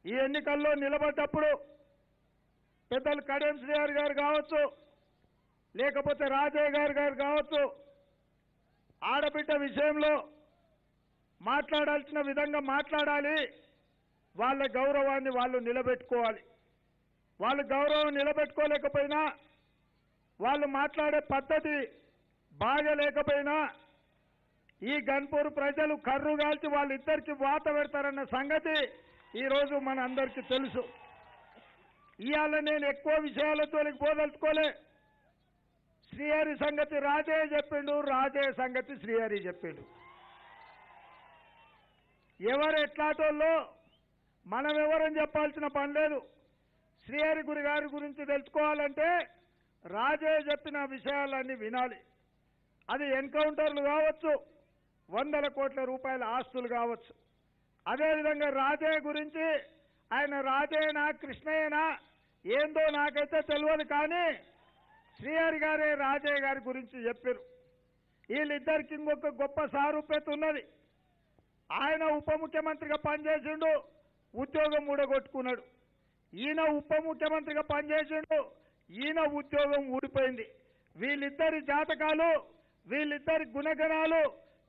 ఈ ఎన్నికల్లో నిలబడ్డప్పుడు పెద్దలు కడియం శ్రీహరి గారు కావచ్చు, లేకపోతే రాజయ్య గారు కావచ్చు, ఆడబిడ్డ విషయంలో మాట్లాడాల్సిన విధంగా మాట్లాడాలి. వాళ్ళ గౌరవాన్ని వాళ్ళు నిలబెట్టుకోవాలి. వాళ్ళు గౌరవం నిలబెట్టుకోలేకపోయినా, వాళ్ళు మాట్లాడే పద్ధతి బాగలేకపోయినా ఈ గన్పూర్ ప్రజలు కర్రుగాల్చి వాళ్ళిద్దరికి వాత పెడతారన్న సంగతి ఈరోజు మన అందరికీ తెలుసు. ఇవాళ నేను ఎక్కువ విషయాలతో పోదలుచుకోలే. శ్రీహరి సంగతి రాజయ్య చెప్పిండు, రాజయ్య సంగతి శ్రీహరి చెప్పిండు. ఎవరు ఎట్లాటోళ్ళో మనం ఎవరని చెప్పాల్సిన పని లేదు. శ్రీహరి గారి గురించి తెలుసుకోవాలంటే రాజయ్య చెప్పిన విషయాలన్నీ వినాలి. అది ఎన్కౌంటర్లు కావచ్చు, 100 కోట్ల రూపాయల ఆస్తులు కావచ్చు. అదేవిధంగా రాజయ్య గురించి ఆయన రాజయ్యనా కృష్ణయ్యనా ఏందో నాకైతే తెలియదు, కానీ శ్రీహరి గారే రాజయ్య గారి గురించి చెప్పారు. వీళ్ళిద్దరికి ఇంకొక గొప్ప సారూప్యత ఉన్నది. ఆయన ఉప ముఖ్యమంత్రిగా పనిచేసిండు, ఉద్యోగం ఊడగొట్టుకున్నాడు. ఈయన ఉప ముఖ్యమంత్రిగా పనిచేసిండు, ఈయన ఉద్యోగం ఊడిపోయింది. వీళ్ళిద్దరి జాతకాలు, వీళ్ళిద్దరి గుణగణాలు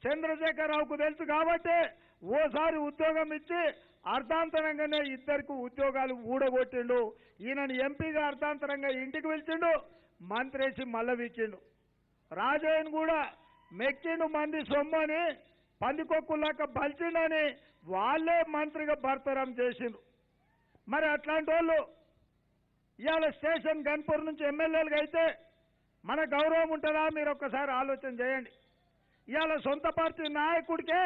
చంద్రశేఖరరావుకు తెలుసు కాబట్టి ఓసారి ఉద్యోగం ఇచ్చి అర్ధాంతరంగానే ఇద్దరికి ఉద్యోగాలు ఊడగొట్టిండు. ఈయనని ఎంపీగా అర్ధాంతరంగా ఇంటికి పిలిచిండు, మంత్రేసి మల్లవిచ్చిండు. రాజయ్యను కూడా మెక్కిండు, మంది సొమ్మని పందికొక్కులాక బలిచిండని వాళ్ళే మంత్రిగా బర్తరం చేసిండు. మరి అట్లాంటి వాళ్ళు ఇవాళ స్టేషన్ గన్పూర్ నుంచి ఎమ్మెల్యేలుగా అయితే మన గౌరవం ఉంటుందా? మీరు ఒక్కసారి ఆలోచన చేయండి. ఇవాళ సొంత పార్టీ నాయకుడికే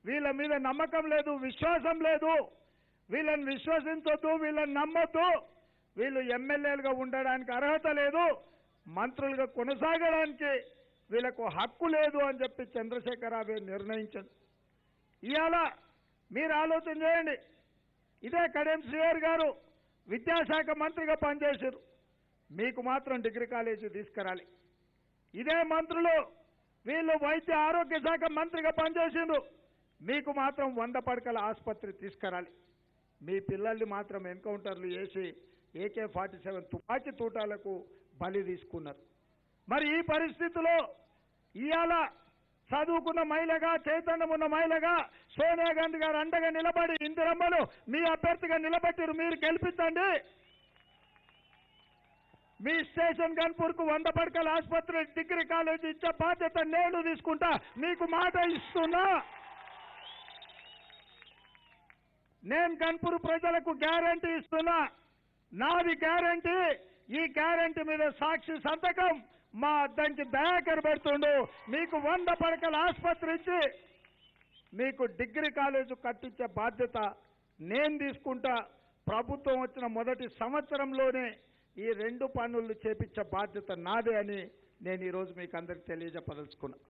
వీళ్ళ మీద నమ్మకం లేదు, విశ్వాసం లేదు. వీళ్ళని విశ్వసించొద్దు, వీళ్ళని నమ్మొద్దు. వీళ్ళు ఎమ్మెల్యేలుగా ఉండడానికి అర్హత లేదు, మంత్రులుగా కొనసాగడానికి వీళ్ళకు హక్కు లేదు అని చెప్పి చంద్రశేఖరరావు నిర్ణయించారు. ఇవాళ మీరు ఆలోచన చేయండి. ఇదే కడియం శ్రీహరి గారు విద్యాశాఖ మంత్రిగా పనిచేశారు, మీకు మాత్రం డిగ్రీ కాలేజీ తీసుకురాలి. ఇదే మంత్రులు వీళ్ళు వైద్య ఆరోగ్య శాఖ మంత్రిగా పనిచేసిండ్రు, మీకు మాత్రం 100 పడకల ఆసుపత్రి తీసుకురాలి. మీ పిల్లల్ని మాత్రం ఎన్కౌంటర్లు చేసి AK-47 తుపాకీ తూటాలకు బలి తీసుకున్నారు. మరి ఈ పరిస్థితిలో ఇవాళ చదువుకున్న మహిళగా, చైతన్యం ఉన్న మహిళగా సోనియా గాంధీ గారు అండగా నిలబడి ఇందిరమ్మను మీ అభ్యర్థిగా నిలబెట్టారు. మీరు గెలిపించండి. మీ స్టేషన్ గన్పూర్కు 100 పడకల ఆసుపత్రి, డిగ్రీ కాలేజీ ఇచ్చే బాధ్యత నేను తీసుకుంటా, మీకు మాట ఇస్తున్నా. నేను గన్పూర్ ప్రజలకు గ్యారంటీ ఇస్తున్నా, నాది గ్యారంటీ. ఈ గ్యారంటీ మీద సాక్షి సంతకం మా అద్దంకి దయాకర్ పెడుతుండు. మీకు 100 పడకల ఆసుపత్రి ఇచ్చి మీకు డిగ్రీ కాలేజీ కట్టించే బాధ్యత నేను తీసుకుంటా. ప్రభుత్వం వచ్చిన మొదటి సంవత్సరంలోనే ఈ 2 పనులు చేపించే బాధ్యత నాదే అని నేను ఈరోజు మీకు అందరికి తెలియజెప్పదలుచుకున్నా.